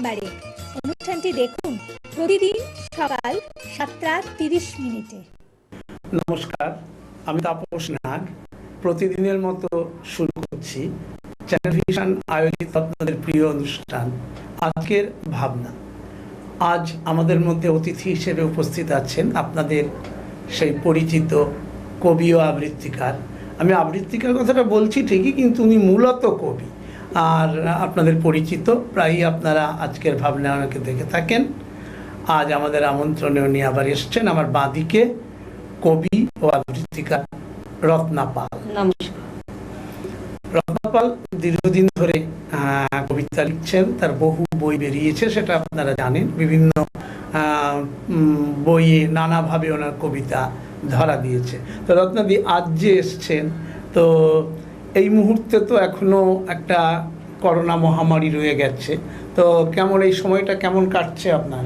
চেম্বারে। অনুষ্ঠানটি দেখুন প্রতিদিন সকাল 7:30। নমস্কার, আমি তাপস নাগ। প্রতিদিনের মতো শুরু করছি চ্যানেল ভিশন আয়োজিত আপনাদের প্রিয় অনুষ্ঠান আজকের ভাবনা। আজ আমাদের মধ্যে অতিথি হিসেবে উপস্থিত আছেন আপনাদের সেই পরিচিত কবি ও আবৃত্তিকার। আমি আবৃত্তিকার কথাটা বলছি ঠিকই, কিন্তু উনি মূলত কবি আর আপনাদের পরিচিত। প্রায়ই আপনারা আজকের ভাবনা ওনাকে দেখে থাকেন। আজ আমাদের আমন্ত্রণে উনি আবার এসছেন। আমার বাঁদিকে কবি ও আবৃত্তিকার রত্না পাল। নমস্কার। রত্না পাল দীর্ঘদিন ধরে কবিতা লিখছেন, তার বহু বই বেরিয়েছে, সেটা আপনারা জানেন। বিভিন্ন বইয়ে নানাভাবে ওনার কবিতা ধরা দিয়েছে। তো রত্নাদি আজ যে এসছেন, তো এই মুহূর্তে তো এখনো একটা করোনা মহামারী রয়ে গেছে, তো কেমন এই সময়টা কেমন কাটছে আপনার?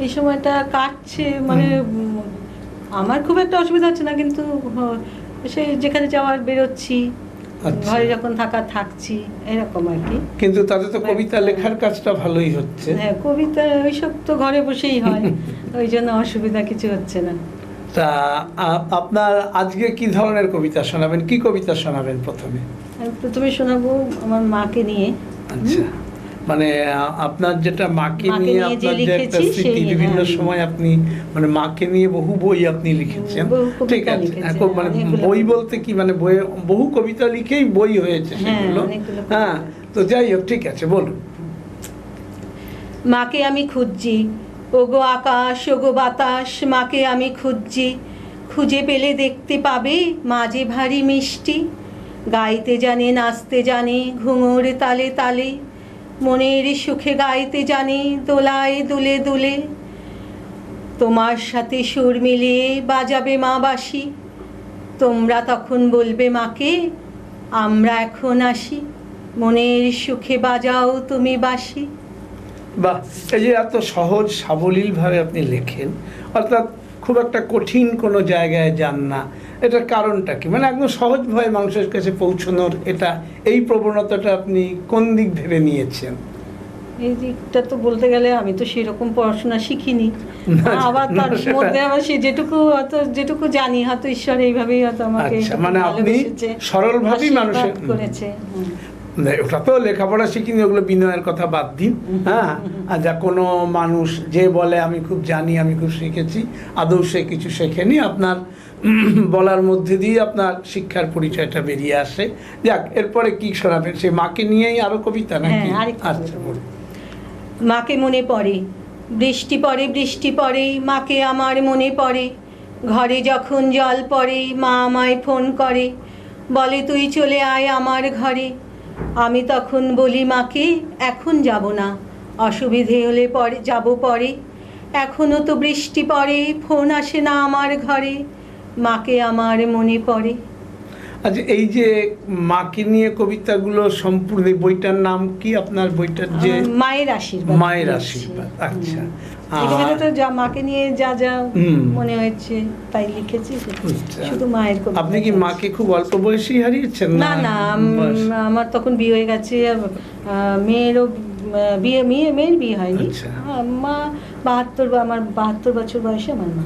এই সময়টা কাটছে মানে আমার খুব একটা অসুবিধা হচ্ছে না, কিন্তু সে যেখানে যাওয়ার বেরোচ্ছি, ঘরে যখন থাকছি এরকম আর কি। কিন্তু তাতে তো কবিতা লেখার কাজটা ভালোই হচ্ছে। হ্যাঁ, কবিতা ওইসব তো ঘরে বসেই হয়, ওই জন্য অসুবিধা কিছু হচ্ছে না। তা আপনার আজকে কি ধরনের কবিতা শোনাবেন? কি কবিতা শোনাবেন প্রথমে? আমি প্রথমে শোনাবো আমার মাকে নিয়ে। আচ্ছা, মানে আপনার যেটা মাকে নিয়ে আপনার যে একটা স্মৃতি, বিভিন্ন সময় আপনি মানে মাকে নিয়ে বহু বই আপনি লিখেছেন। ঠিক আছে, মানে বই বলতে কি, মানে বই বহু কবিতা লিখেই বই হয়েছে সেগুলো। হ্যাঁ, তো যাই হোক, ঠিক আছে, বলুন। মাকে আমি খুঁজছি, ওগো আকাশ ওগো বাতাস, মাকে আমি খুঁজছি। খুঁজে পেলে দেখতে পাবে মাঝে ভারী মিষ্টি, গাইতে জানে নাচতে জানে ঘুঙুর তালে তালে, মনের সুখে গাইতে জানে দোলায় দুলে দুলে। তোমার সাথে সুর মিলিয়ে বাজাবে মা বাঁশি, তোমরা তখন বলবে মাকে আমরা এখন আসি, মনের সুখে বাজাও তুমি বাঁশি। বাহ, এই যে এত সহজ সাবলীলভাবে আপনি লেখেন, অর্থাৎ খুব একটা কঠিন কোনো জায়গায় যান না। এটার কারণটা কি? মানে একদম সহজভাবে মানুষের কাছে পৌঁছানোর এটা, এই প্রবণতাটা আপনি কোন দিক ভেবে নিয়েছেন? এই দিকটা তো বলতে গেলে আমি তো সেরকম পড়াশোনা শিখিনি, আবার তার মধ্যে আবার সে যেটুকু জানি, হয়তো ঈশ্বর এইভাবেই হয়তো আমাকে মানে আপনি সরলভাবেই মানুষের করেছে। ওটা তো লেখাপড়া শিখিনি, ওগুলো বিনয়ের কথা বাদ দিন। হ্যাঁ, আর যা কোনো মানুষ যে বলে আমি খুব জানি, আমি খুব শিখেছি, আদৌ সে কিছু শেখেনি। আপনার বলার মধ্যে দিয়ে আপনার শিক্ষার পরিচয়টা বেরিয়ে আসে। যাক, এরপরে কি শোনাবেন? সে মাকে নিয়েই আরো কবিতা নাকি? আচ্ছা, বলুন। মাকে মনে পড়ে, বৃষ্টি পড়ে বৃষ্টি পড়ে, মাকে আমার মনে পড়ে। ঘরে যখন জল পড়ে মা আমায় ফোন করে, বলে তুই চলে আয় আমার ঘরে। আমি তখন বলি মাকে এখন যাব না, অসুবিধে হলে পরে যাব পরে। এখনও তো বৃষ্টি পড়ে, ফোন আসে না আমার ঘরে, মাকে আমার মনে পড়ে। আচ্ছা, এই যে মাকে নিয়ে কবিতাগুলো সম্পূর্ণ, বইটার নাম কি আপনার বইটার? যে মায়ের আশীর্বাদ। মায়ের আশীর্বাদ। আচ্ছা, মাকে নিয়ে যা যা মনে হয়েছে তাই লিখেছি, শুধু মায়ের কবিতা। আপনি কি মাকে খুব অল্প বয়সেই হারিয়েছেন? না না, আমার তখন বিয়ে হয়ে গেছে, মেয়েরও মেয়ের বিয়ে হয়নি। মা আমার 72 বছর বয়সে আমার মা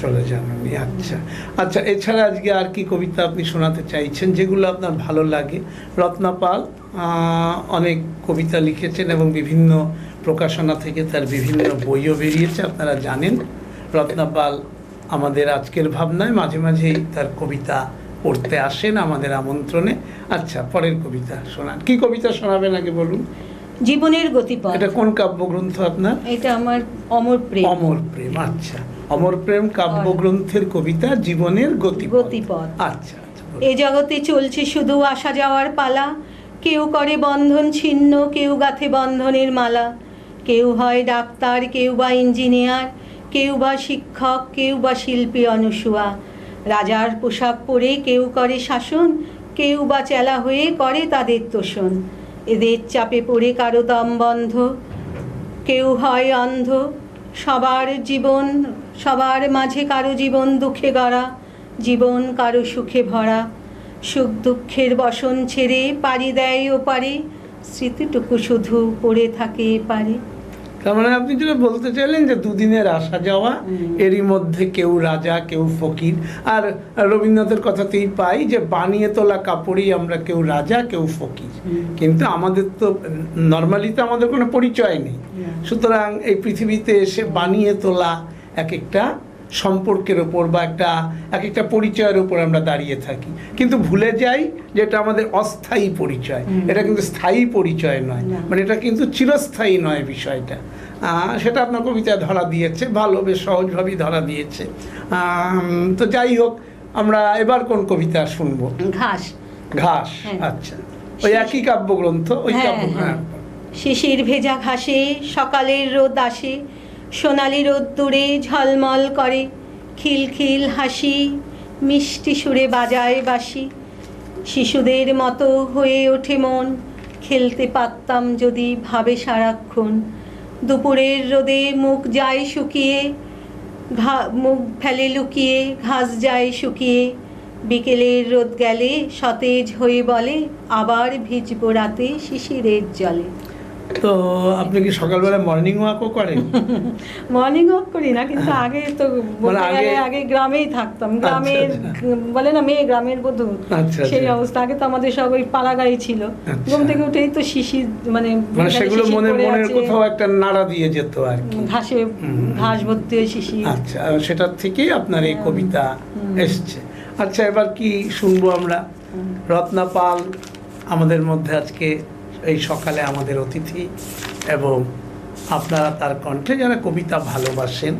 চলে যান। আচ্ছা আচ্ছা, এছাড়া আজকে আর কি কবিতা আপনি শোনাতে চাইছেন যেগুলো আপনার ভালো লাগে? রত্না পাল অনেক কবিতা লিখেছেন এবং বিভিন্ন প্রকাশনা থেকে তার বিভিন্ন বইও বেরিয়েছে, আপনারা জানেন। রত্না পাল আমাদের আজকের ভাবনায় মাঝে মাঝেই তার কবিতা পড়তে আসেন আমাদের আমন্ত্রণে। আচ্ছা, পরের কবিতা শোনান। কি কবিতা শোনাবেন আগে বলুন? জীবনের গতিপথ। এটা কোন কাব্যগ্রন্থ আপনার? এটা আমার অমর প্রেম। অমর প্রেম, আচ্ছা, অমর প্রেম কাব্যগ্রন্থের কবিতা জীবনের গতিপথ। আচ্ছা, এ জগতে চলছে শুধু আসা যাওয়ার পালা, কেউ করে বন্ধন ছিন্ন, কেউ গাঁথে বন্ধনের মালা। কেউ হয় ডাক্তার, কেউ বা ইঞ্জিনিয়ার, কেউ বা শিক্ষক, কেউ বা শিল্পী অনুসুয়া। রাজার পোশাক পরে কেউ করে শাসন, কেউ বা চেলা হয়ে করে তাদের তোষণ। এদের চাপে পড়ে কারো দম বন্ধ, কেউ হয় অন্ধ। সবার মাঝে কারো জীবন দুঃখে গড়া, জীবন কারো সুখে ভরা। সুখ দুঃখের বসন ছেড়ে পাড়ি দেয় ওপারে, স্মৃতিটুকু শুধু পড়ে থাকে পারে। তার মানে আপনি যেটা বলতে চাইলেন যে দুদিনের আসা যাওয়া, এরই মধ্যে কেউ রাজা কেউ ফকির। আর রবীন্দ্রনাথের কথাতেই পাই যে বানিয়ে তোলা কাপড়ই আমরা কেউ রাজা কেউ ফকির, কিন্তু আমাদের তো নর্মালি তো আমাদের কোনো পরিচয় নেই। সুতরাং এই পৃথিবীতে এসে বানিয়ে তোলা এক একটা সম্পর্কের ওপর বা এক একটা পরিচয়ের উপর আমরা দাঁড়িয়ে থাকি, কিন্তু ভুলে যাই যে এটা আমাদের অস্থায়ী পরিচয়, এটা কিন্তু স্থায়ী পরিচয় নয়, মানে এটা কিন্তু চিরস্থায়ী নয় বিষয়টা। সেটা আপনার কবিতায় ধরা দিয়েছে, ভালো, বেশ সহজভাবেই ধরা দিয়েছে। তো যাই হোক, আমরা এবার কোন কবিতা শুনবো? ঘাস। ঘাস, আচ্ছা, ওই একই কাব্যগ্রন্থ, ওই কাব্য। হ্যাঁ, শিশির ভেজা ঘাসে সকালের রোদ আসে, সোনালি রোদ্দুরে ঝলমল করে, খিলখিল হাসি মিষ্টি সুরে বাজায় বাঁশি। শিশুদের মতো হয়ে ওঠে মন, খেলতে পারতাম যদি ভাবে সারাক্ষণ। দুপুরের রোদে মুখ যায় শুকিয়ে, মুখ ফেলে লুকিয়ে, ঘাস যায় শুকিয়ে। বিকেলের রোদ গেলে সতেজ হয়ে বলে, আবার ভিজবো রাতে শিশিরের জলে। তো আপনি কি সকালবেলা মর্নিং ওয়াকও করেন? মর্নিং ওয়াক করি না, কিন্তু আগে তো আগে গ্রামেই থাকতাম, গ্রামের বলে না মেয়ে গ্রামের বধূ, সেই অবস্থা। আগে তো আমাদের সব ওই পাড়া গাড়ি ছিল, ঘুম থেকে উঠেই তো শিশির, মানে সেগুলো মনের কোথাও একটা নাড়া দিয়ে যেত আর কি, ঘাসে ঘাস ভর্তি হয়ে শিশির। আচ্ছা, সেটার থেকেই আপনার এই কবিতা এসছে। আচ্ছা, এবার কি শুনবো আমরা? রত্না পাল আমাদের মধ্যে আজকে এই সকালে আমাদের অতিথি, এবং আপনারা তার কণ্ঠে যারা কবিতা ভালোবাসেন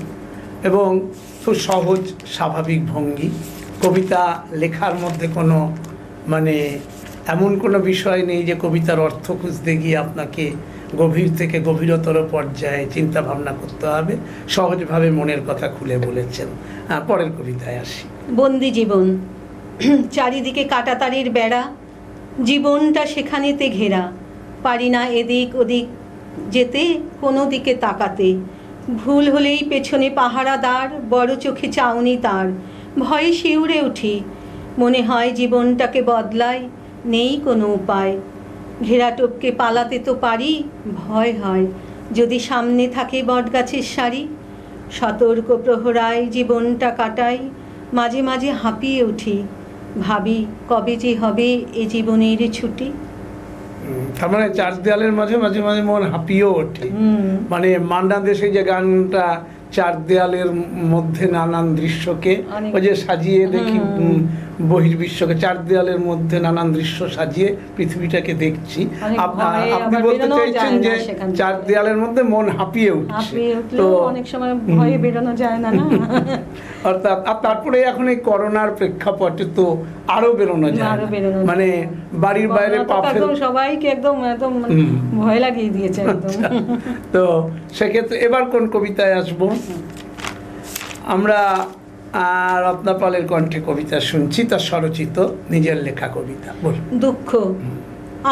এবং খুব সহজ স্বাভাবিক ভঙ্গি, কবিতা লেখার মধ্যে কোনো মানে এমন কোনো বিষয় নেই যে কবিতার অর্থ খুঁজতে গিয়ে আপনাকে গভীর থেকে গভীরতর পর্যায়ে চিন্তা ভাবনা করতে হবে, সহজভাবে মনের কথা খুলে বলেছেন। পরের কবিতায় আসি। বন্দি জীবন। চারিদিকে কাঁটাতারের বেড়া, জীবনটা সেখানেতে ঘেরা। পারি না এদিক ওদিক যেতে, কোনো দিকে তাকাতে। ভুল হলেই পেছনে পাহারাদার, বড় চোখে চাউনি তার। ভয়ে শিউরে উঠি, মনে হয় জীবনটাকে বদলায়, নেই কোনো উপায়। ঘেরা টপকে পালাতে তো পারি, ভয় হয় যদি সামনে থাকে বটগাছের সারি। সতর্ক প্রহরায় জীবনটা কাটাই, মাঝে মাঝে হাঁপিয়ে উঠি। ভাবি কবে যে হবে এ জীবনের ছুটি। তার মানে চার দেয়ালের মাঝে মাঝে মাঝে মন হাঁপিয়েও ওঠে। মানে মান্না দেশে যে গানটা, চার দেয়ালের মধ্যে নানান দৃশ্যকে ওই যে সাজিয়ে দেখি বহির্বিশ্বকে, চার দেয়ালের মধ্যে নানান দৃশ্য সাজিয়ে পৃথিবীটাকে দেখছি। আপনি বলতে চাইছেন যে চার দেয়ালের মধ্যে মন হাঁপিয়ে উঠছে, তো অনেক সময় ভয়ে বেরোনো যায় না। অর্থাৎ তারপরে এখন এই করোনার প্রেক্ষাপটে তো আরো বেরোনো যায়, মানে বাড়ির বাইরে পা ফেলে সবাইকে একদম একদম ভয় লাগিয়ে দিয়েছে একদম। তো সেক্ষেত্রে এবার কোন কবিতায় আসবো? আমরা রত্না পালের কণ্ঠে কবিতা শুনছি, তার স্বরচিত নিজের লেখা কবিতা। দুঃখ।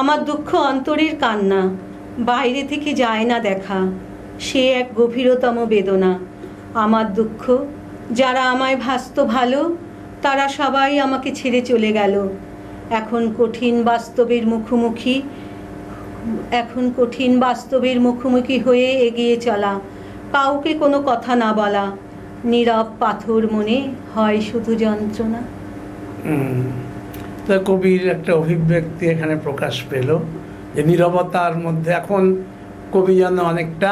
আমার দুঃখ অন্তরের কান্না, বাইরে থেকে যায় না দেখা। সে এক গভীরতম বেদনা। আমার দুঃখ, যারা আমায় ভাসত ভালো, তারা সবাই আমাকে ছেড়ে চলে গেল। এখন কঠিন বাস্তবের মুখোমুখি হয়ে এগিয়ে চলা, কাউকে কোনো কথা না বলা। নীরব পাথর মনে হয় শুধু যন্ত্রণা। কবির একটা অভিব্যক্তি এখানে প্রকাশ পেল যে নীরবতার মধ্যে এখন কবি যেন অনেকটা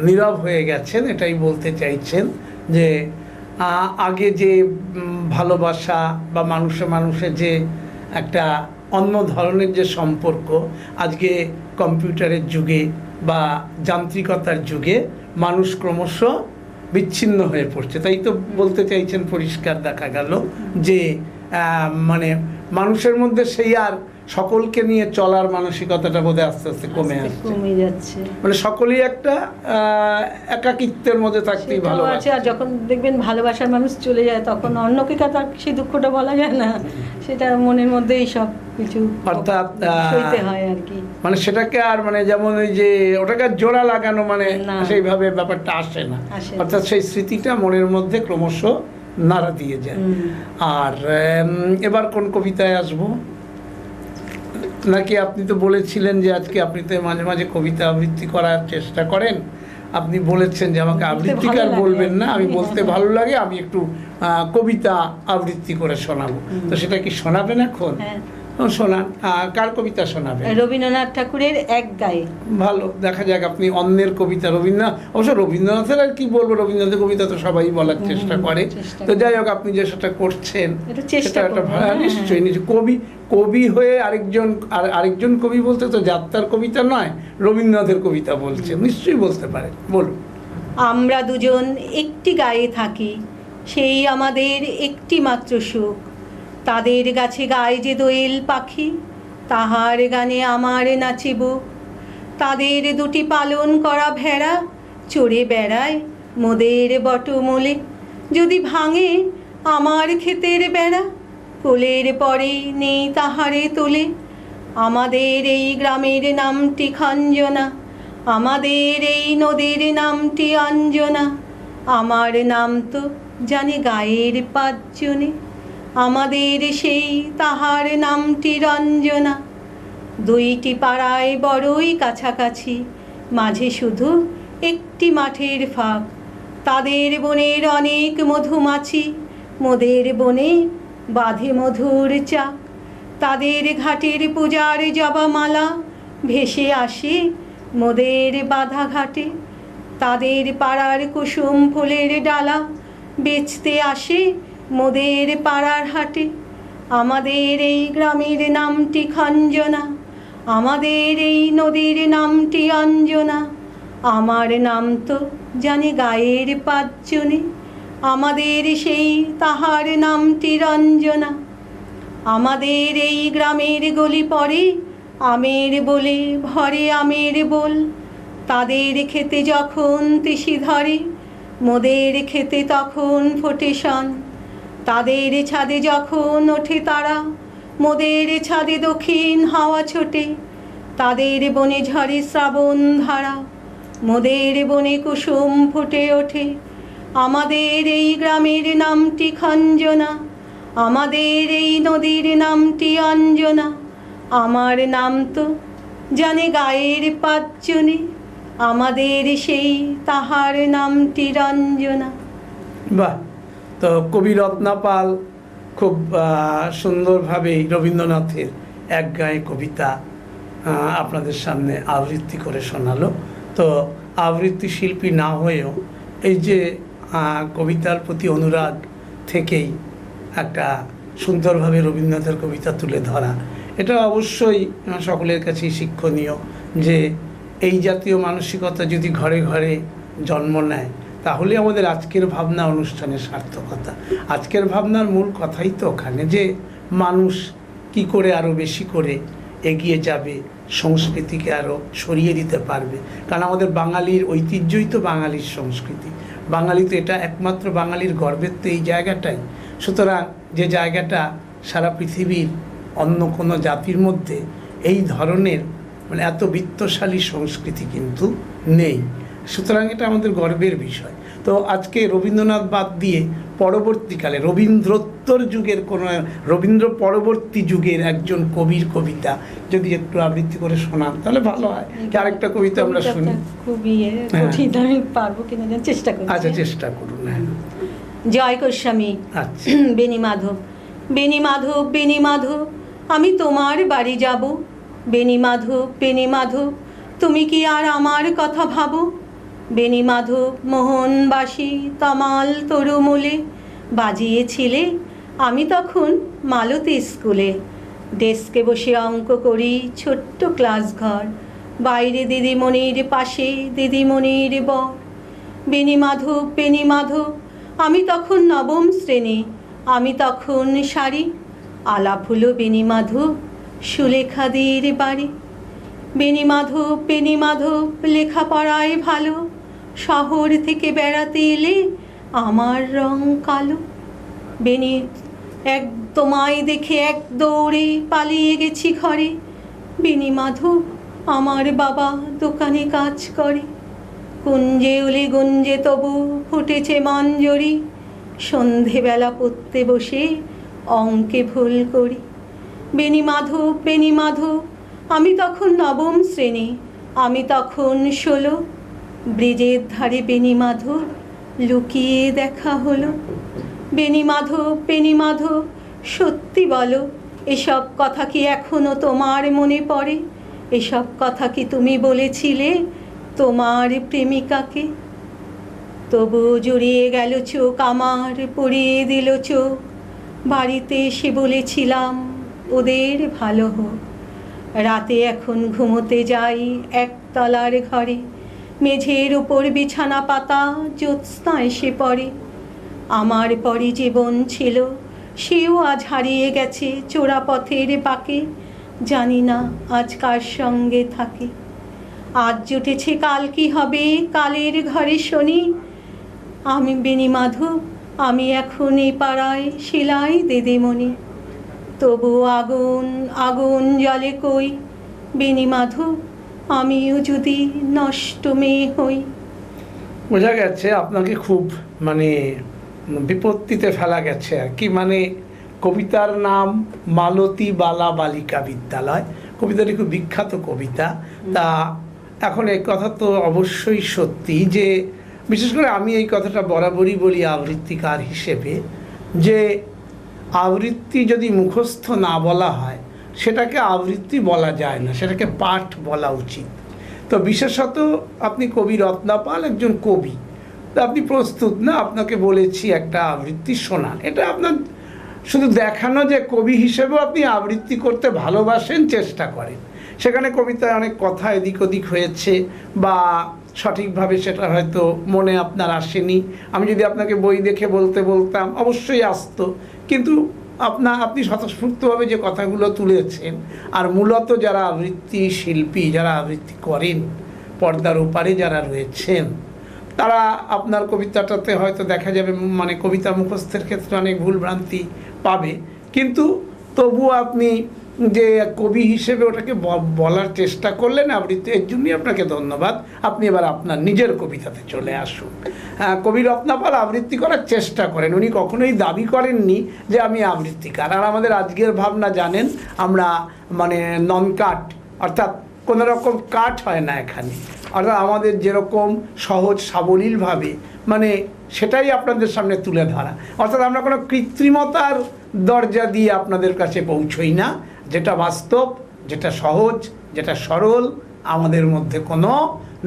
নীরব হয়ে গেছেন, এটাই বলতে চাইছেন যে আগে যে ভালোবাসা বা মানুষে যে একটা অন্য ধরনের যে সম্পর্ক, আজকে কম্পিউটারের যুগে বা যান্ত্রিকতার যুগে মানুষ ক্রমশ বিচ্ছিন্ন হয়ে পড়ছে। তাই তো বলতে চাইছেন, পরিষ্কার দেখা গেল যে মানে মানুষের মধ্যে সেই আর সকলকে নিয়ে চলার মানসিকতাটা বোধহয় আস্তে আস্তে কমে যাচ্ছে। মানে সকলেই একটা একাকিত্বের মধ্যে থাকতেই ভালোবাসে। আর যখন দেখবেন ভালোবাসার মানুষ চলে যায়, তখন অন্যকে তার সেই দুঃখটা বলা যায় না, সেটা মনের মধ্যেই সব কিছু অর্থাৎ সইতে হয় আর কি। মানে সেটাকে আর মানে যেমন ওই যে ওটাকে জোড়া লাগানো মানে সেইভাবে ব্যাপারটা আসে না, অর্থাৎ সেই স্মৃতিটা মনের মধ্যে ক্রমশ নাড়া দিয়ে যায়। আর এবার কোন কবিতায় আসবো? নাকি আপনি তো বলেছিলেন যে আজকে আপনি তো মাঝে মাঝে কবিতা আবৃত্তি করার চেষ্টা করেন, আপনি বলেছেন যে আমাকে আবৃত্তিকার বলবেন না, আমি বলতে ভালো লাগে, আমি একটু কবিতা আবৃত্তি করে শোনাবো। তো সেটা কি শোনাবেন এখন? শোনান। কার কবিতা শোনাবেন? রবীন্দ্রনাথ ঠাকুরের এক গায়ে। ভালো, দেখা যাক আপনি অন্যের কবিতা। অবশ্য রবীন্দ্রনাথের আর কি বলবো, রবীন্দ্রনাথের কবিতা তো সবাই বলার চেষ্টা করে। তো যাই হোক, আপনি যে সেটা করছেন সেটা একটা নিশ্চয়ই কবি হয়ে আরেকজন কবি বলতে তো যাত্রার কবিতা নয়, রবীন্দ্রনাথের কবিতা বলছেন, নিশ্চয়ই বলতে পারে, বলুন। আমরা দুজন একটি গায়ে থাকি, সেই আমাদের একটি মাত্র সুখ। তাদের গাছে গায়ে যে দোয়েল পাখি, তাহার গানে আমার নাচিব। তাদের দুটি পালন করা ভেড়া চড়ে বেড়ায় মোদের বটমূলে। যদি ভাঙে আমার ক্ষেতের বেড়া, কোলের পরে নেই তাহারে তোলে। আমাদের এই গ্রামের নামটি খঞ্জনা, আমাদের এই নদীর নামটি অঞ্জনা। আমার নাম তো জানে গায়ের পাঁচজনে, আমাদের সেই তাহার নামটি রঞ্জনা। দুইটি পাড়ায় বড়ই কাছাকাছি, মাঝে শুধু একটি মাঠের ফাঁক। তাদের বনের অনেক মধুমাছি, মোদের বনে বাঁধে মধুর চাক। তাদের ঘাটের পূজার জবামালা ভেসে আসে মোদের বাঁধা ঘাটে। তাদের পাড়ার কুসুম ফুলের ডালা বেচতে আসে মোদের পাড়ার হাটে। আমাদের এই গ্রামের নামটি খঞ্জনা, আমাদের এই নদীর নামটি অঞ্জনা। আমার নাম তো জানে গায়ের পাঁচজনে, আমাদের সেই তাহার নামটি রঞ্জনা। আমাদের এই গ্রামের গলি পরে আমের বলে ভরে আমের বোল। তাদের খেতে যখন তিসি ধরে, মোদের খেতে তখন ফোটে শন। তাদের ছাদে যখন ওঠে তারা, মোদের ছাদে দক্ষিণ হাওয়া ছোটে। তাদের বনে ঝরে শ্রাবণ ধারা, মোদের বনে কুসুম ফুটে ওঠে। আমাদের এই গ্রামের নামটি খঞ্জনা, আমাদের এই নদীর নামটি অঞ্জনা। আমার নাম তো জানে গায়ের পাঁচজনে, আমাদের সেই তাহার নামটি রঞ্জনা। বাহ! তো কবি রত্না পাল খুব সুন্দরভাবেই রবীন্দ্রনাথের এক গায়ে কবিতা আপনাদের সামনে আবৃত্তি করে শোনালো। তো আবৃত্তি শিল্পী না হয়েও এই যে কবিতার প্রতি অনুরাগ থেকেই একটা সুন্দরভাবে রবীন্দ্রনাথের কবিতা তুলে ধরা, এটা অবশ্যই সকলের কাছেই শিক্ষণীয়। যে এই জাতীয় মানসিকতা যদি ঘরে ঘরে জন্ম নেয়, তাহলে আমাদের আজকের ভাবনা অনুষ্ঠানের সার্থকতা। আজকের ভাবনার মূল কথাই তো ওখানে, যে মানুষ কি করে আরও বেশি করে এগিয়ে যাবে, সংস্কৃতিকে আরও সরিয়ে দিতে পারবে। কারণ আমাদের বাঙালির ঐতিহ্যই তো বাঙালির সংস্কৃতি, বাঙালি তো এটা একমাত্র বাঙালির গর্বের তো এই জায়গাটাই। সুতরাং যে জায়গাটা সারা পৃথিবীর অন্য কোনো জাতির মধ্যে এই ধরনের মানে এত বিত্তশালী সংস্কৃতি কিন্তু নেই, সুতরাং এটা আমাদের গর্বের বিষয়। তো আজকে রবীন্দ্রনাথ বাদ দিয়ে পরবর্তীকালে রবীন্দ্রোত্তর যুগের কোনো রবীন্দ্র পরবর্তী যুগের একজন কবির কবিতা যদি একটু আবৃত্তি করে শোনান তাহলে ভালো হয়। আরেকটা কবিতা আমরা শুনি। খুবই কঠিন, আমি পারবো কিনা চেষ্টা করি। আচ্ছা, চেষ্টা করুন। জয় গোস্বামী। আচ্ছা। বেনি মাধব। বেনি মাধব, বেনি মাধব, আমি তোমার বাড়ি যাব। বেনি মাধব, বেনি মাধব, তুমি কি আর আমার কথা ভাবো? বেনি মাধব মোহনবাসী তমাল তরুমূলে বাজিয়েছিলে, আমি তখন মালতী স্কুলে। ডেস্কে বসে অঙ্ক করি ছোট্ট ক্লাস ঘর, বাইরে দিদিমণির পাশে দিদিমণির বর। বেনি মাধব, বেনি মাধব, আমি তখন নবম শ্রেণী, আমি তখন শাড়ি। আলাপ হলো বেনি মাধব সুলেখাদের বাড়ি। বেনি মাধব, বেনি মাধব, লেখাপড়ায় ভালো, শহর থেকে বেড়াতে এলে আমার রং কালো। বেনি তোমায় দেখে এক দৌড়ে পালিয়ে গেছি ঘরে। বেনি মাধব, আমার বাবা দোকানে কাজ করে। কুঞ্জে উলে গুঞ্জে তবু ফুটেছে মঞ্জরি, সন্ধেবেলা পড়তে বসে অঙ্কে ভুল করি। বেণী মাধব বেণী মাধব, আমি তখন নবম শ্রেণী, আমি তখন 16। ব্রিজের ধারে বেণী মাধব লুকিয়ে দেখা হলো। বেণী মাধব বেণী মাধব, সত্যি বলো, এসব কথা কি এখনো তোমার মনে পড়ে? এসব কথা কি তুমি বলেছিলে তোমার প্রেমিকাকে? তবু জুড়িয়ে গেল চোখ আমার, পড়িয়ে দিল চোখ। বাড়িতে এসে বলেছিলাম ওদের ভালো হোক। রাতে এখন ঘুমোতে যাই একতলার ঘরে, মেঝের উপর বিছানা পাতা, জ্যোৎস্না এসে পড়ে। আমার পরে জীবন ছিল, সেও আজ হারিয়ে গেছে চোরা পথের বাঁকে। জানি না আজ কার সঙ্গে থাকে। আজ জুটেছে কাল কি হবে, কালের ঘরে শনি। আমি বেণী মাধব, আমি এখন এই পাড়ায় সেলাই দিদিমণি। তবু আগুন আগুন জলে কই, বেণী মাধব, আমিও যদি নষ্ট মেয়ে হই। বোঝা গেছে আপনাকে খুব মানে বিপত্তিতে ফেলা গেছে আর কি। মানে কবিতার নাম মালতী বালা বালিকা বিদ্যালয়, কবিতাটি খুব বিখ্যাত কবিতা। তা এখন এই কথা তো অবশ্যই সত্যি যে, বিশেষ করে আমি এই কথাটা বরাবরই বলি আবৃত্তিকার হিসেবে, যে আবৃত্তি যদি মুখস্থ না বলা হয় সেটাকে আবৃত্তি বলা যায় না, সেটাকে পাঠ বলা উচিত। তো বিশেষত আপনি কবি রত্নাপাল, একজন কবি, তো আপনি প্রস্তুত না, আপনাকে বলেছি একটা আবৃত্তি শোনান। এটা আপনার শুধু দেখানো যে কবি হিসেবেও আপনি আবৃত্তি করতে ভালোবাসেন, চেষ্টা করেন। সেখানে কবিতায় অনেক কথা এদিক ওদিক হয়েছে বা সঠিকভাবে সেটা হয়তো মনে আপনার আসেনি। আমি যদি আপনাকে বই দেখে বলতে বলতাম অবশ্যই আসতো, কিন্তু আপনি স্বতঃস্ফূর্তভাবে যে কথাগুলো তুলেছেন, আর মূলত যারা আবৃত্তি শিল্পী, যারা আবৃত্তি করেন, পর্দার ওপারে যারা রয়েছেন, তারা আপনার কবিতাটাতে হয়তো দেখা যাবে মানে কবিতা মুখস্থের ক্ষেত্রে অনেক ভুলভ্রান্তি পাবে, কিন্তু তবুও আপনি যে কবি হিসেবে ওটাকে বলার চেষ্টা করলেন আবৃত্তি, এর জন্যই আপনাকে ধন্যবাদ। আপনি এবার আপনার নিজের কবিতাতে চলে আসুন। কবি রত্নাপাল আবৃত্তি করার চেষ্টা করেন, উনি কখনোই দাবি করেননি যে আমি আবৃত্তিকার। আর আমাদের আজকের ভাবনা জানেন, আমরা মানে নন কাট, অর্থাৎ কোনো রকম কাট হয় না এখানে, অর্থাৎ আমাদের যেরকম সহজ সাবলীলভাবে মানে সেটাই আপনাদের সামনে তুলে ধরা, অর্থাৎ আমরা কোনো কৃত্রিমতার দরজা দিয়ে আপনাদের কাছে পৌঁছই না। যেটা বাস্তব, যেটা সহজ, যেটা সরল, আমাদের মধ্যে কোনো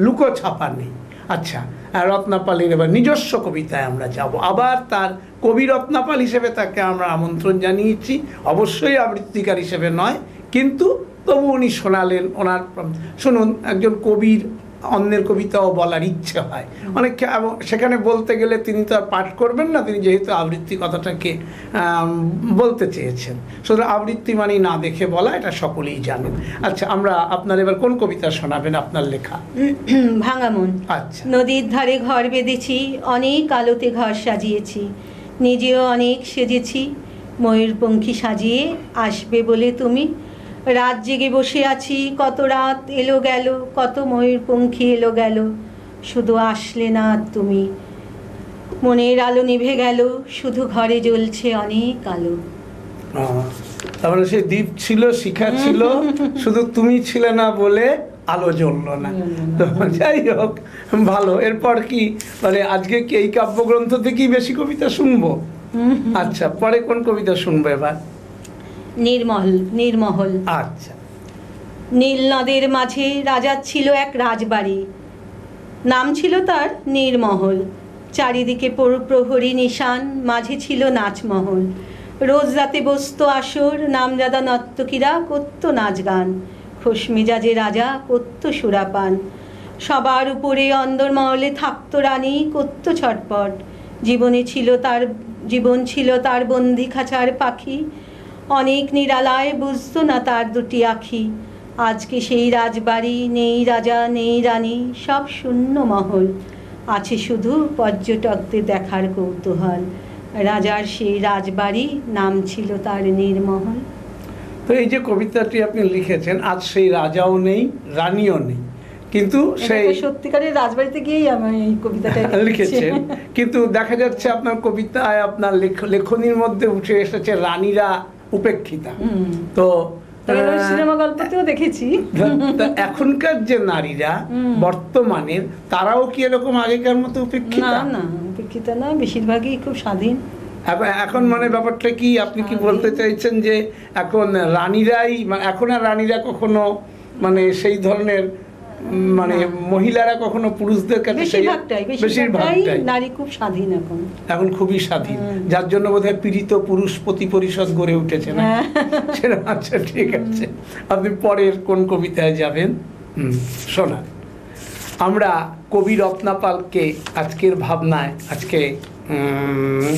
লুকোছাপা নেই। আচ্ছা, রত্নাপালের এবার নিজস্ব কবিতায় আমরা যাব। আবার তার কবি রত্নাপাল হিসেবে তাকে আমরা আমন্ত্রণ জানিয়েছি, অবশ্যই আবৃত্তিকার হিসেবে নয়, কিন্তু তবু উনি শোনালেন। ওনার শুনুন, একজন কবির অন্যের কবিতাও বলার ইচ্ছে হয় অনেক, সেখানে বলতে গেলে তিনি তো আর পাঠ করবেন না, তিনি যেহেতু আবৃত্তি কথাটাকে বলতে চেয়েছেন। সুতরাং আবৃত্তি মানে না দেখে বলা, এটা সকলেই জানেন। আচ্ছা, আমরা আপনার এবার কোন কবিতা শোনাবেন আপনার লেখা? ভাঙামন। আচ্ছা। নদীর ধারে ঘর বেঁধেছি, অনেক আলোতে ঘর সাজিয়েছি, নিজেও অনেক সেজেছি, ময়ূরপঙ্খী সাজিয়ে আসবে বলে তুমি। রাত জেগে বসে আছি, কত রাত এলো গেল, কত ময়ূরপঙ্খী এলো গেল, শুধু আসলে না তুমি। মনের আলো নিভে গেল, শুধু ঘরে জ্বলছে অনেক আলো। তারপরে সেই দ্বীপ ছিল, শিখা ছিল, শুধু তুমি ছিলে না বলে আলো জ্বললো না। তো যাই হোক, ভালো। এরপর কি মানে আজকে কি এই কাব্যগ্রন্থ থেকেই বেশি কবিতা শুনবো? আচ্ছা, পরে কোন কবিতা শুনবো এবার? নির্মহল। আচ্ছা। নীল নদের মাঝে রাজার ছিল এক রাজবাড়ি, নাম ছিল তার নির্মহল। চারিদিকে প্রহরী নিশান, মাঝে ছিল নাচমহল। রোজ রাতে বসত আসর, নামজাদা নর্তকীরা করত নাচ গান। খোশ মেজাজে রাজা করত সুরাপান। সবার উপরে অন্দরমহলে থাকত রানী, করত ছটপট। জীবন ছিল তার বন্দি খাঁচার পাখি, অনেক নিরালায় বুঝত না তার দুটি আখি। আজকে সেই রাজবাড়ি, নেই রাজা নেই রানী, সব শূন্য মহল। আছে শুধু পর্যটকদের দেখার কৌতূহল। রাজার সেই রাজবাড়ি, নাম ছিল তার নির্মহল। তো এই যে কবিতাটি আপনি লিখেছেন, আজ সেই রাজাও নেই, রানীও নেই, কিন্তু সেই সত্যিকারের রাজবাড়িতে গিয়েই আমি এই কবিতাটা লিখেছেন। কিন্তু দেখা যাচ্ছে আপনার কবিতায়, আপনার লেখনীর মধ্যে উঠে এসেছে রানীরা উপেক্ষিতা। তো সিনেমা গল্পতেও দেখেছি। তা এখনকার যে নারীরা বর্তমানের, তারাও কি এরকম আগেকার মতো উপেক্ষিতা? না না, উপেক্ষিতা না, বেশিরভাগই খুব স্বাধীন। এখন মানে ব্যাপারটা কি, আপনি কি বলতে চাইছেন যে এখন রানীরাই, এখন আর রানীরা কখনো মানে সেই ধরনের মানে মহিলারা কখনো পুরুষদের কাছে বেশিরভাগটাই নারী খুব স্বাধীন এখন খুবই স্বাধীন, যার জন্য বোধহয় পীড়িত পুরুষ প্রতি পরিষদ গড়ে উঠেছে না সেরকম? আচ্ছা, ঠিক আছে, আপনি পরের কোন কবিতায় যাবেন? শোনা। আমরা কবি রত্নাপালকে আজকের ভাবনায় আজকে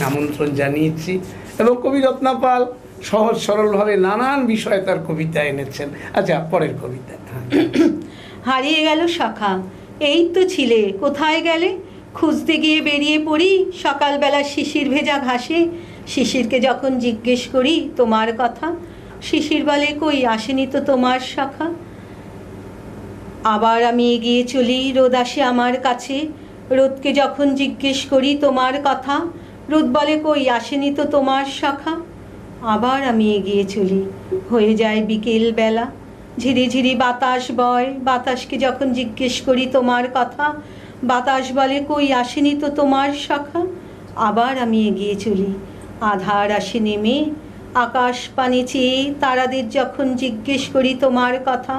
আমন্ত্রণ জানিয়েছি, এবং কবি রত্নাপাল সহজ সরলভাবে নানান বিষয়ে তার কবিতা এনেছেন। আচ্ছা, পরের কবিতা। হারিয়ে গেল সখা, এই তো ছিলে, কোথায় গেলে? খুঁজতে গিয়ে বেরিয়ে পড়ি সকালবেলা শিশির ভেজা ঘাসে। শিশিরকে যখন জিজ্ঞেস করি তোমার কথা, শিশির বলে কই আসেনি তো তোমার সখা। আবার আমি এগিয়ে চলি, রোদ আসে আমার কাছে। রোদকে যখন জিজ্ঞেস করি তোমার কথা, রোদ বলে কই আসেনি তো তোমার সখা। আবার আমি এগিয়ে চলি, হয়ে যায় বিকেল বেলা। ঝিরি ঝিরি বাতাস বয়, বাতাসকে যখন জিজ্ঞেস করি তোমার কথা, বাতাস বলে কই আসেনি তো তোমার সখা। আবার আমি এগিয়ে চলি, আধার আসে নেমে। আকাশ পানে চেয়ে তারাদের যখন জিজ্ঞেস করি তোমার কথা,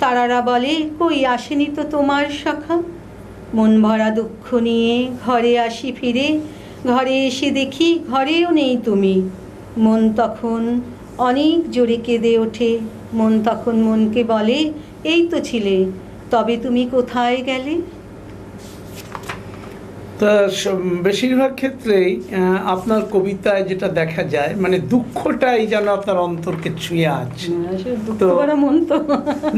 তারারা বলে কই আসেনি তো তোমার সখা। মন ভরা দুঃখ নিয়ে ঘরে আসি ফিরে, ঘরে এসে দেখি ঘরেও নেই তুমি। মন তখন অনেক জোরে কেঁদে ওঠে, মন তখন মনকে বলে এই তো ছিলে, তবে তুমি কোথায় গেলে। তা বেশিরভাগ ক্ষেত্রেই আপনার কবিতায় যেটা দেখা যায়, মানে দুঃখটাই যেন আপনার অন্তরকে ছুঁয়ে আছে। তো মন তো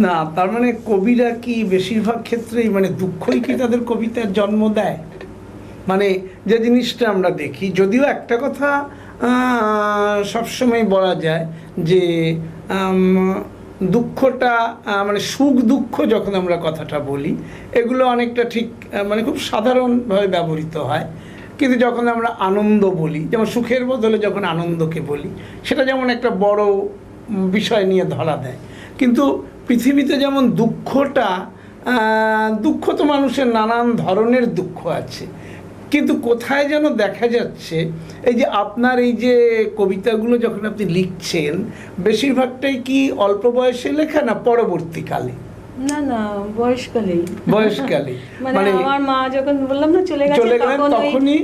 না, তার মানে কবিরা কি বেশিরভাগ ক্ষেত্রেই মানে দুঃখই কি তাদের কবিতার জন্ম দেয়? মানে যে জিনিসটা আমরা দেখি, যদিও একটা কথা সবসময় বলা যায় যে দুঃখটা মানে সুখ দুঃখ যখন আমরা কথাটা বলি, এগুলো অনেকটা ঠিক মানে খুব সাধারণভাবে ব্যবহৃত হয়। কিন্তু যখন আমরা আনন্দ বলি, যেমন সুখের বদলে যখন আনন্দকে বলি, সেটা যেমন একটা বড় বিষয় নিয়ে ধরা দেয়। কিন্তু পৃথিবীতে যেমন দুঃখ তো মানুষের নানান ধরনের দুঃখ আছে, কিন্তু কোথায় যেন দেখা যাচ্ছে এই যে আপনার এই যে কবিতাগুলো যখন আপনি লিখছেন, বেশিরভাগটাই কি অল্প বয়সে লেখা না পরবর্তীকালে? না না, বয়সকালেই। মানে আমার মা যখন বললাম না চলে গেছে, তখনই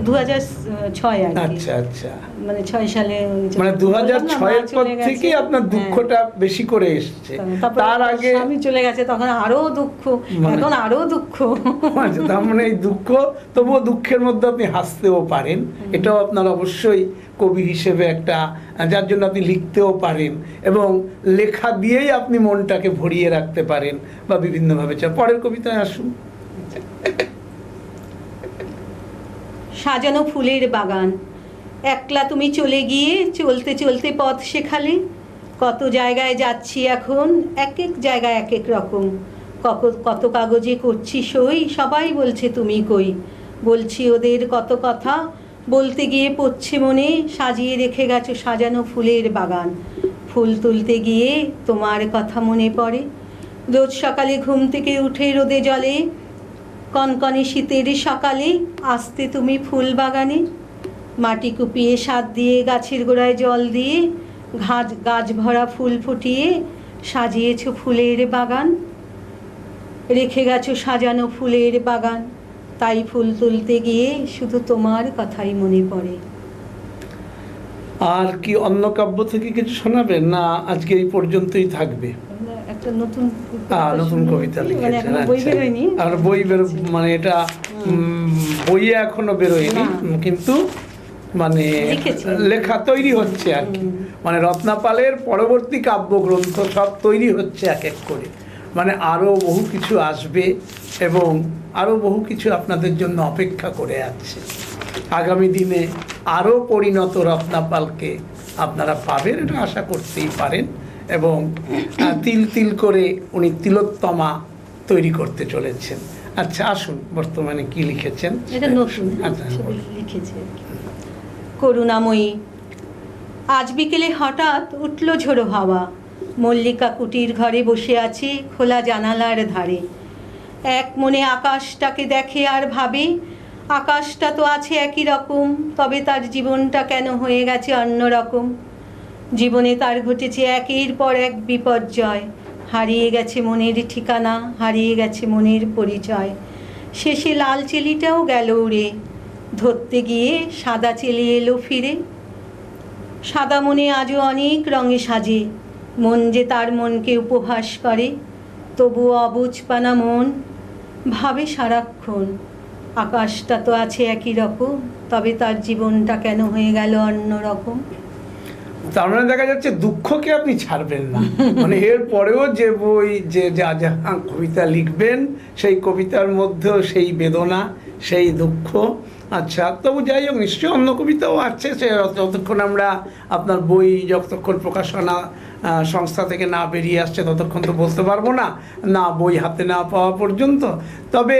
2006 আর কি। আচ্ছা আচ্ছা, মানে 6 সালে, মানে 2006 পর থেকে আপনার দুঃখটা বেশি করে এসেছে। তার আগে আমি চলে গেছে, তখন আরো দুঃখ, এখন আরো দুঃখ। আচ্ছা, তার মানে এই দুঃখ, তবুও দুঃখের মধ্যে আপনি হাসতেও পারেন, এটাও আপনার অবশ্যই কবি হিসেবে একটা, যার জন্য আপনি লিখতেও পারেন এবং লেখা দিয়েই আপনি মনটাকে ভরিয়ে রাখতে পারেন বা বিভিন্নভাবে। পরের কবিতায় আসুন। সাজানো ফুলের বাগান, একলা তুমি চলে গিয়ে চলতে চলতে পথ শেখালে। কত জায়গায় যাচ্ছি এখন, এক এক জায়গায় এক এক রকম। কত কাগজে করছি সই, সবাই বলছে তুমি কই। বলছি ওদের কত কথা, বলতে গিয়ে পড়ছে মনে। সাজিয়ে রেখে গেছো সাজানো ফুলের বাগান, ফুল তুলতে গিয়ে তোমার কথা মনে পড়ে। রোজ সকালে ঘুম থেকে উঠে রোদে জলে, কনকনে শীতের সকালে আসতে তুমি ফুল বাগানে। মাটি কুপিয়ে সার দিয়ে গাছের গোড়ায় জল দিয়ে, গাছ ভরা ফুল ফুটিয়ে সাজিয়েছো ফুলের বাগান। রেখে গেছো সাজানো ফুলের বাগান, তাই ফুল তুলতে গিয়ে শুধু তোমার কথাই মনে পড়ে। আর কি অন্য কাব্য থেকে কিছু শোনাবেন না আজকে এই পর্যন্তই থাকবে? একটা নতুন কবিতা লিখেছেন? বই বেরোয়নি, আর বই মানে এটা বইয়ে এখনো বেরোয়নি, কিন্তু মানে লেখা তৈরি হচ্ছে আর কি। মানে রত্নাপালের পরবর্তী কাব্যগ্রন্থ সব তৈরি হচ্ছে এক এক করে, মানে আরও বহু কিছু আসবে এবং আরও বহু কিছু আপনাদের জন্য অপেক্ষা করে আছে। আগামী দিনে আরও পরিণত রত্নাপালকে আপনারা পাবেন, এটা আশা করতেই পারেন। এবং তিল তিল করে উনি তিলোত্তমা তৈরি করতে চলেছেন। আচ্ছা, আসুন বর্তমানে কি লিখেছেন? এটা নতুন আচ্ছা, লিখেছে। করুণাময়ী। আজ বিকেলে হঠাৎ উঠল ঝোড়ো হাওয়া, মল্লিকা কুটির ঘরে বসে আছি খোলা জানালার ধারে। এক মনে আকাশটাকে দেখে আর ভাবে, আকাশটা তো আছে একই রকম, তবে তার জীবনটা কেন হয়ে গেছে অন্য রকম। জীবনে তার ঘটেছে একের পর এক বিপর্যয়, হারিয়ে গেছে মনের ঠিকানা, হারিয়ে গেছে মনের পরিচয়। শেষে লাল চেলিটাও গেল উড়ে, ধরতে গিয়ে সাদা চেলি এলো ফিরে। সাদা মনে আজও অনেক রঙে সাজে, মন যে তার মনকে উপহাস করে। তবুও অবুঝপানা মন ভাবে সারাক্ষণ, আকাশটা তো আছে একই রকম, তবে তার জীবনটা কেন হয়ে গেল অন্য রকম। তার মানে দেখা যাচ্ছে দুঃখকে আপনি ছাড়বেন না, মানে এর পরেও যে বই যে যা যা কবিতা লিখবেন সেই কবিতার মধ্যেও সেই বেদনা, সেই দুঃখ। আচ্ছা, তবু যাই হোক, নিশ্চয়ই অন্য কবিতাও আছে, সে যতক্ষণ আমরা আপনার বই যতক্ষণ প্রকাশনা সংস্থা থেকে না বেরিয়ে আসছে ততক্ষণ তো বলতে পারবো না, না বই হাতে না পাওয়া পর্যন্ত। তবে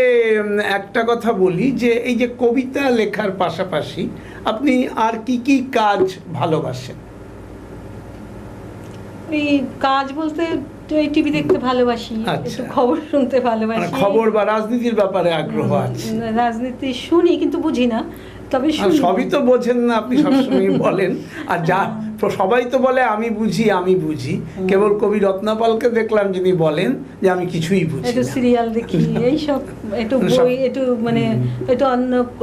একটা কথা বলি যে এই যে কবিতা লেখার পাশাপাশি আপনি আর কি কি কাজ ভালোবাসেন? এই কাজ বলতে এই টিভি দেখতে ভালোবাসি, একটু খবর শুনতে ভালোবাসি। খবর বা রাজনীতির ব্যাপারে আগ্রহ আছে? রাজনীতি শুনি কিন্তু বুঝি না, তবে সবই তো বোঝেন না আপনি, সবসময় বলেন। আর যা সবাই তো বলে আমি বুঝি আমি বুঝি, কেবল কবি রত্নাপালকে দেখলাম যিনি বলেন যে আমি কিছুই বুঝি না। একটু সিরিয়াল দেখি, এইসব একটু বই, একটু মানে একটু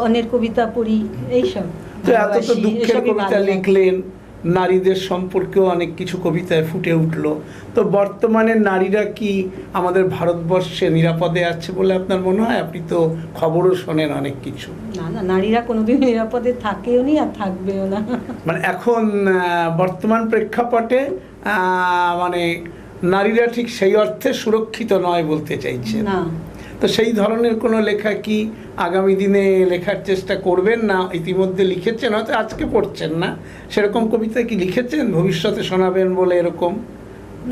অন্যের কবিতা পড়ি, এইসব। তো এত তো দুঃখের কবিতা লিখলেন, নারীদের সম্পর্কেও অনেক কিছু কবিতায় ফুটে উঠলো। তো বর্তমানে নারীরা কি আমাদের ভারতবর্ষে নিরাপদে আছে বলে আপনার মনে হয়? আপনি তো খবরও শোনেন অনেক কিছু। না না, নারীরা কোনোদিন নিরাপদে থাকেও নি আর থাকবেও না। মানে এখন বর্তমান প্রেক্ষাপটে মানে নারীরা ঠিক সেই অর্থে সুরক্ষিত নয় বলতে চাইছে না। তো সেই ধরনের কোনো লেখা কি আগামী দিনে লেখার চেষ্টা করবেন? না ইতিমধ্যে লিখেছেন, হয়তো আজকে পড়ছেন না, সেরকম কবিতা কি লিখেছেন ভবিষ্যতে শোনাবেন বলে এরকম?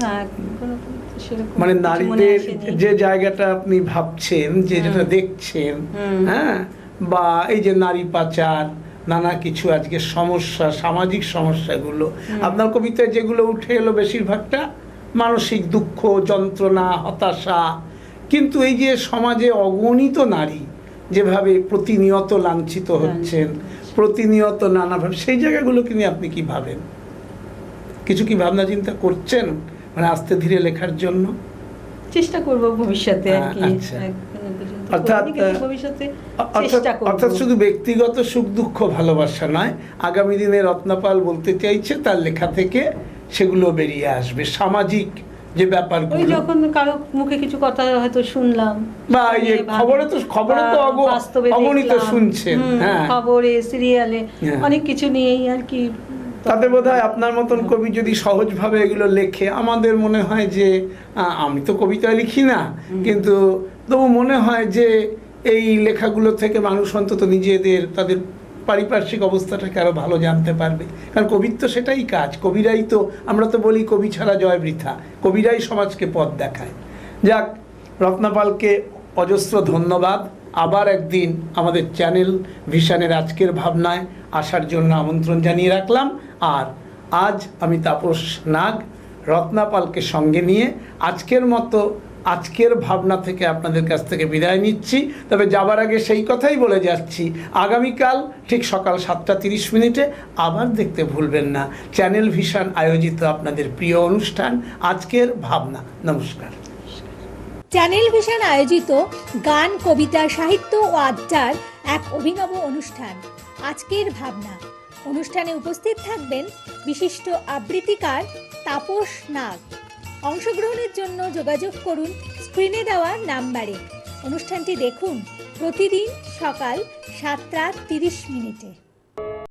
না, মানে নারীদের যে জায়গাটা আপনি ভাবছেন, যে যেটা দেখছেন, হ্যাঁ, বা এই যে নারী পাচার, নানা কিছু আজকে সমস্যা, সামাজিক সমস্যাগুলো আপনার কবিতায় যেগুলো উঠে এলো বেশিরভাগটা মানসিক দুঃখ, যন্ত্রণা, হতাশা। কিন্তু এই যে সমাজে অগণিত নারী যেভাবে প্রতিনিয়ত লাঞ্ছিত হচ্ছেন, প্রতিনিয়ত নানাভাবে, সেই জায়গাগুলোকে নিয়ে আপনি কি ভাবেন? কিছু কি ভাবনা চিন্তা করছেন মানে আস্তে ধীরে লেখার জন্য? চেষ্টা করব ভবিষ্যতে। অর্থাৎ শুধু ব্যক্তিগত সুখ দুঃখ ভালোবাসা নয়, আগামী দিনে রত্নাপাল বলতে চাইছে তার লেখা থেকে সেগুলো বেরিয়ে আসবে, সামাজিক যে ব্যাপারগুলো। যখন কারো মুখে কিছু কথা হয়তো শুনলাম, বা এই খবরে তো অগণিত শুনছেন, হ্যাঁ, খবরে, সিরিয়ালে অনেক কিছু নিয়েই আর কি। তাতে বোধহয় আপনার মতন কবি যদি সহজভাবে এগুলো লেখে, আমাদের মনে হয় যে আমি তো কবিতা লিখি না, কিন্তু তবু মনে হয় যে এই লেখাগুলো থেকে মানুষ অন্তত নিজেদের, তাদের পারিপার্শ্বিক অবস্থাটাকে আরো ভালো জানতে পারবে। কারণ কবির তো সেটাই কাজ, কবিরাই তো, আমরা তো বলি কবি ছাড়া জয় বৃথা, কবিরাই সমাজকে পথ দেখায়। যাক, রত্নাপালকে অজস্র ধন্যবাদ। আবার একদিন আমাদের চ্যানেল ভিশনের আজকের ভাবনায় আসার জন্য আমন্ত্রণ জানিয়ে রাখলাম। আর আজ আমি তাপস নাগ রত্নাপালকে সঙ্গে নিয়ে আজকের মতো আজকের ভাবনা থেকে আপনাদের কাছ থেকে বিদায় নিচ্ছি। তবে যাবার আগে সেই কথাই বলে যাচ্ছি, আগামীকাল ঠিক সকাল 7:30 আবার দেখতে ভুলবেন না চ্যানেল ভিশন আয়োজিত আপনাদের প্রিয় অনুষ্ঠান আজকের ভাবনা। নমস্কার। চ্যানেল ভিশন আয়োজিত গান, কবিতা, সাহিত্য ও আড্ডার এক অভিনব অনুষ্ঠান আজকের ভাবনা। অনুষ্ঠানে উপস্থিত থাকবেন বিশিষ্ট আবৃত্তিকার তাপস নাগ। অংশগ্রহণের জন্য যোগাযোগ করুন স্ক্রিনে দেওয়া নাম্বারে। অনুষ্ঠানটি দেখুন প্রতিদিন সকাল 7:30।